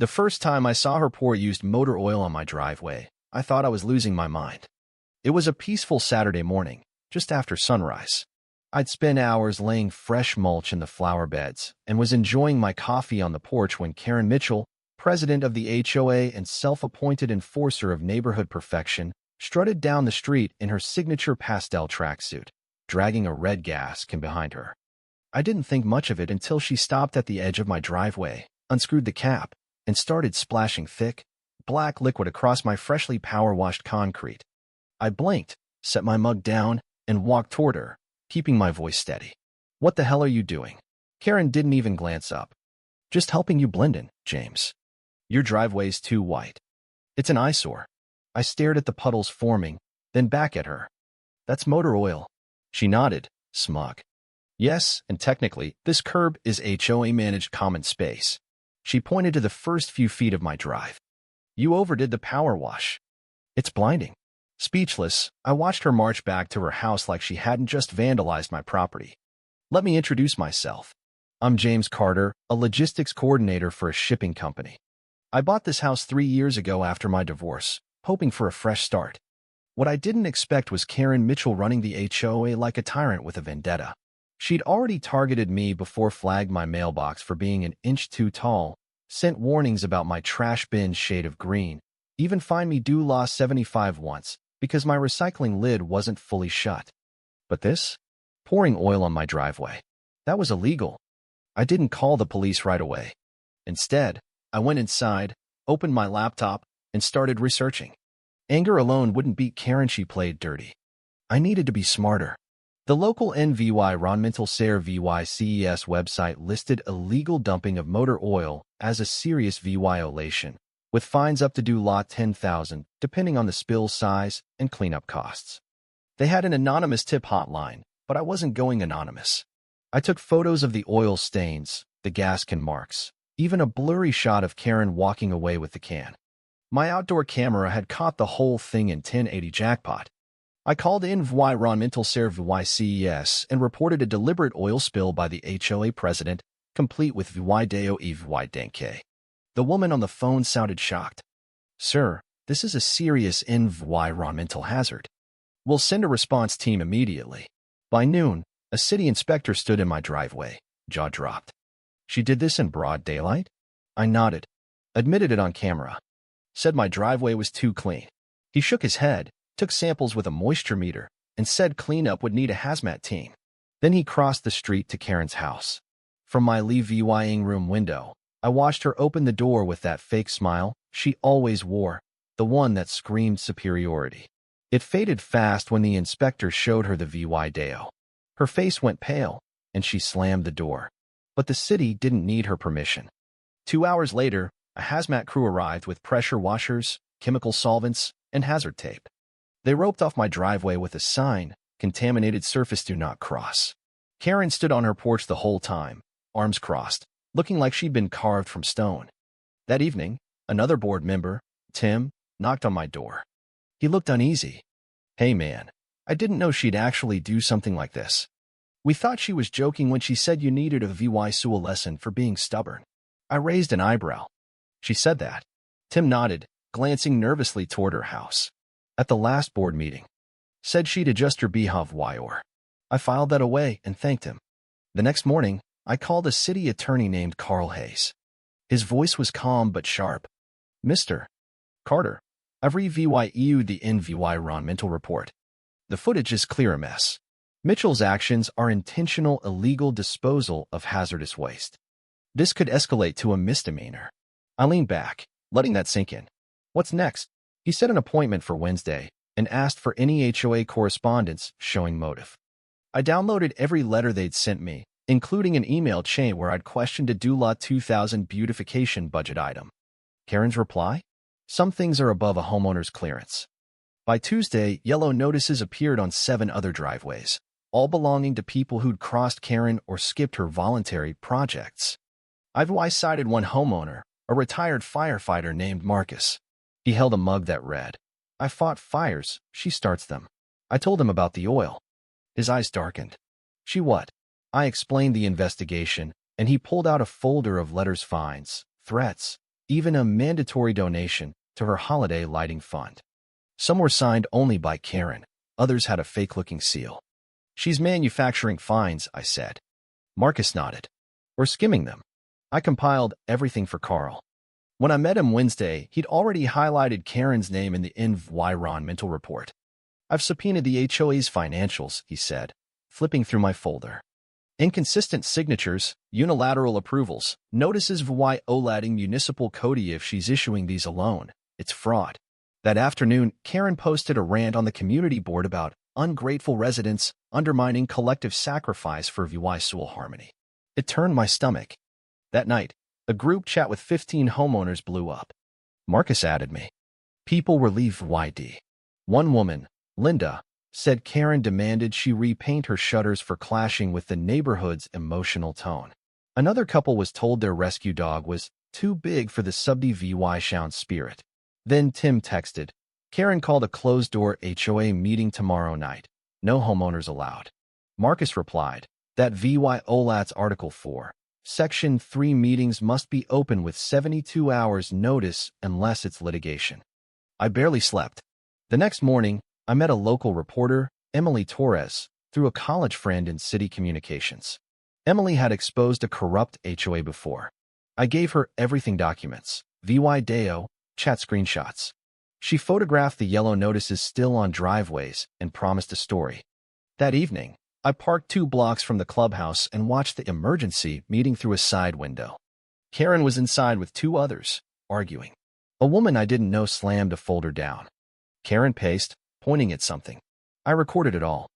The first time I saw her pour used motor oil on my driveway, I thought I was losing my mind. It was a peaceful Saturday morning, just after sunrise. I'd spent hours laying fresh mulch in the flower beds and was enjoying my coffee on the porch when Karen Mitchell, president of the HOA and self-appointed enforcer of neighborhood perfection, strutted down the street in her signature pastel tracksuit, dragging a red gas can behind her. I didn't think much of it until she stopped at the edge of my driveway, unscrewed the cap, and started splashing thick, black liquid across my freshly power-washed concrete. I blinked, set my mug down, and walked toward her, keeping my voice steady. "What the hell are you doing?" Karen didn't even glance up. "Just helping you blend in, James. Your driveway's too white. It's an eyesore." I stared at the puddles forming, then back at her. "That's motor oil." She nodded, smug. "Yes, and technically, this curb is HOA-managed common space." She pointed to the first few feet of my drive. "You overdid the power wash. It's blinding." Speechless, I watched her march back to her house like she hadn't just vandalized my property. "Let me introduce myself. I'm James Carter, a logistics coordinator for a shipping company. I bought this house 3 years ago after my divorce, hoping for a fresh start." What I didn't expect was Karen Mitchell running the HOA like a tyrant with a vendetta. She'd already targeted me before flagged my mailbox for being an inch too tall, sent warnings about my trash bin's shade of green, even fined me $75 once because my recycling lid wasn't fully shut. But this? Pouring oil on my driveway. That was illegal. I didn't call the police right away. Instead, I went inside, opened my laptop, and started researching. Anger alone wouldn't beat Karen. She played dirty. I needed to be smarter. The local Environmental Services website listed illegal dumping of motor oil as a serious violation, with fines up to $10,000, depending on the spill size and cleanup costs. They had an anonymous tip hotline, but I wasn't going anonymous. I took photos of the oil stains, the gas can marks, even a blurry shot of Karen walking away with the can. My outdoor camera had caught the whole thing in 1080 jackpot. I called Environmental Services and reported a deliberate oil spill by the HOA president, complete with video evidence. The woman on the phone sounded shocked. "Sir, this is a serious environmental hazard. We'll send a response team immediately." By noon, a city inspector stood in my driveway, jaw dropped. "She did this in broad daylight?" I nodded, admitted it on camera, said my driveway was too clean. He shook his head, took samples with a moisture meter, and said cleanup would need a hazmat team. Then he crossed the street to Karen's house. From my living room window, I watched her open the door with that fake smile she always wore, the one that screamed superiority. It faded fast when the inspector showed her the video. Her face went pale, and she slammed the door. But the city didn't need her permission. 2 hours later, a hazmat crew arrived with pressure washers, chemical solvents, and hazard tape. They roped off my driveway with a sign, "Contaminated surface, do not cross." Karen stood on her porch the whole time, arms crossed, looking like she'd been carved from stone. That evening, another board member, Tim, knocked on my door. He looked uneasy. "Hey man, I didn't know she'd actually do something like this. We thought she was joking when she said you needed a VY lesson for being stubborn." I raised an eyebrow. "She said that?" Tim nodded, glancing nervously toward her house. "At the last board meeting. Said she'd adjust her behavior." I filed that away and thanked him. The next morning, I called a city attorney named Carl Hayes. His voice was calm but sharp. "Mr. Carter, I've reviewed the environmental report. The footage is clear a mess. Mitchell's actions are intentional illegal disposal of hazardous waste. This could escalate to a misdemeanor." I leaned back, letting that sink in. "What's next?" He set an appointment for Wednesday and asked for any HOA correspondence showing motive. I downloaded every letter they'd sent me, including an email chain where I'd questioned a DULA 2000 beautification budget item. Karen's reply? "Some things are above a homeowner's clearance." By Tuesday, yellow notices appeared on 7 other driveways, all belonging to people who'd crossed Karen or skipped her voluntary projects. I cited one homeowner, a retired firefighter named Marcus. He held a mug that read, "I fought fires, she starts them." I told him about the oil. His eyes darkened. "She what?" I explained the investigation, and he pulled out a folder of letters, fines, threats, even a mandatory donation to her holiday lighting fund. Some were signed only by Karen, others had a fake-looking seal. "She's manufacturing fines," I said. Marcus nodded. "Or skimming them." I compiled everything for Carl. When I met him Wednesday, he'd already highlighted Karen's name in the environmental report. "I've subpoenaed the HOA's financials," he said, flipping through my folder. "Inconsistent signatures, unilateral approvals, notices of violating municipal code if she's issuing these alone. It's fraud." That afternoon, Karen posted a rant on the community board about ungrateful residents undermining collective sacrifice for VY Soul Harmony. It turned my stomach. That night, a group chat with 15 homeowners blew up. Marcus added me. People were leave YD. One woman, Linda, said Karen demanded she repaint her shutters for clashing with the neighborhood's emotional tone. Another couple was told their rescue dog was too big for the subdy VY Sound spirit. Then Tim texted, "Karen called a closed-door HOA meeting tomorrow night. No homeowners allowed." Marcus replied, "That VY OLAT's Article 4, Section 3 meetings must be open with 72 hours notice unless it's litigation." I barely slept. The next morning, I met a local reporter, Emily Torres, through a college friend in city communications. Emily had exposed a corrupt HOA before. I gave her everything documents, VY Deo, chat screenshots. She photographed the yellow notices still on driveways and promised a story. That evening, I parked 2 blocks from the clubhouse and watched the emergency meeting through a side window. Karen was inside with 2 others, arguing. A woman I didn't know slammed a folder down. Karen paced, pointing at something. I recorded it all.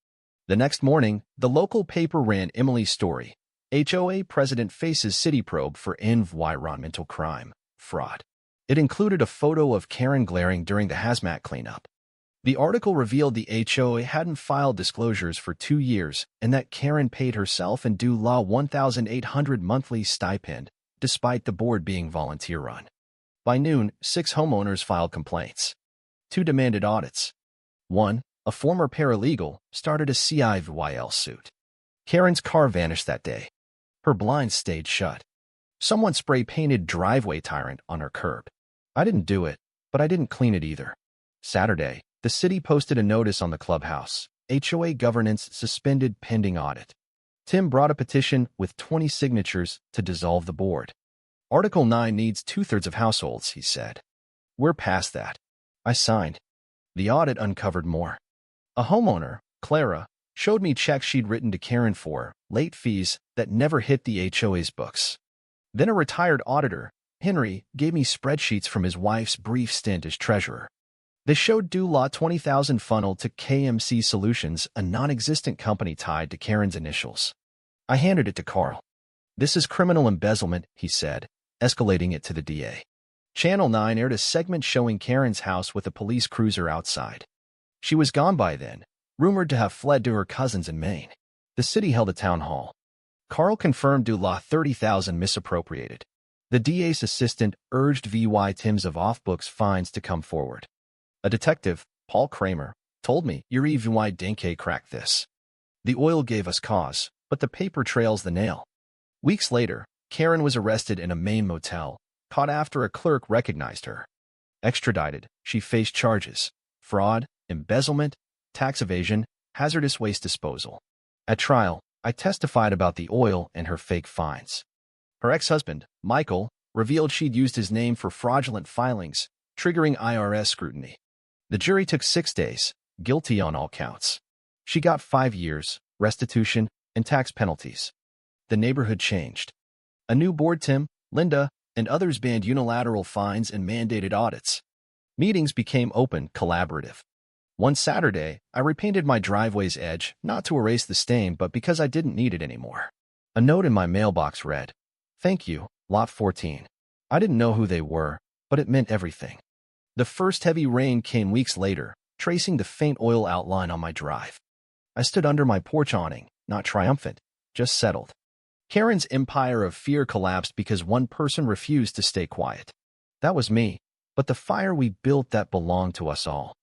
The next morning, the local paper ran Emily's story. HOA president faces city probe for environmental crime, fraud. It included a photo of Karen glaring during the hazmat cleanup. The article revealed the HOA hadn't filed disclosures for 2 years and that Karen paid herself and due law $1,800 monthly stipend, despite the board being volunteer-run. By noon, 6 homeowners filed complaints. 2 demanded audits. 1, a former paralegal, started a CIVYL suit. Karen's car vanished that day. Her blinds stayed shut. Someone spray-painted driveway tyrant on her curb. I didn't do it, but I didn't clean it either. Saturday, the city posted a notice on the clubhouse. HOA governance suspended pending audit. Tim brought a petition with 20 signatures to dissolve the board. Article 9 needs 2/3 of households, he said. We're past that. I signed. The audit uncovered more. A homeowner, Clara, showed me checks she'd written to Karen for late fees that never hit the HOA's books. Then a retired auditor, Henry, gave me spreadsheets from his wife's brief stint as treasurer. They showed due law $20,000 funneled to KMC Solutions, a non-existent company tied to Karen's initials. I handed it to Carl. "This is criminal embezzlement," he said, escalating it to the DA. Channel 9 aired a segment showing Karen's house with a police cruiser outside. She was gone by then, rumored to have fled to her cousins in Maine. The city held a town hall. Carl confirmed due law $30,000 misappropriated. The DA's assistant urged VY Tims of off-books fines to come forward. A detective, Paul Kramer, told me, "Yuri VY Denke cracked this." The oil gave us cause, but the paper trails the nail. Weeks later, Karen was arrested in a Maine motel, caught after a clerk recognized her. Extradited, she faced charges: fraud, embezzlement, tax evasion, hazardous waste disposal. At trial, I testified about the oil and her fake fines. Her ex-husband, Michael, revealed she'd used his name for fraudulent filings, triggering IRS scrutiny. The jury took 6 days, guilty on all counts. She got 5 years, restitution, and tax penalties. The neighborhood changed. A new board, Tim, Linda, and others banned unilateral fines and mandated audits. Meetings became open, collaborative. One Saturday, I repainted my driveway's edge, not to erase the stain, but because I didn't need it anymore. A note in my mailbox read, "Thank you, Lot 14. I didn't know who they were, but it meant everything." The first heavy rain came weeks later, tracing the faint oil outline on my drive. I stood under my porch awning, not triumphant, just settled. Karen's empire of fear collapsed because one person refused to stay quiet. That was me, but the fire we built that belonged to us all.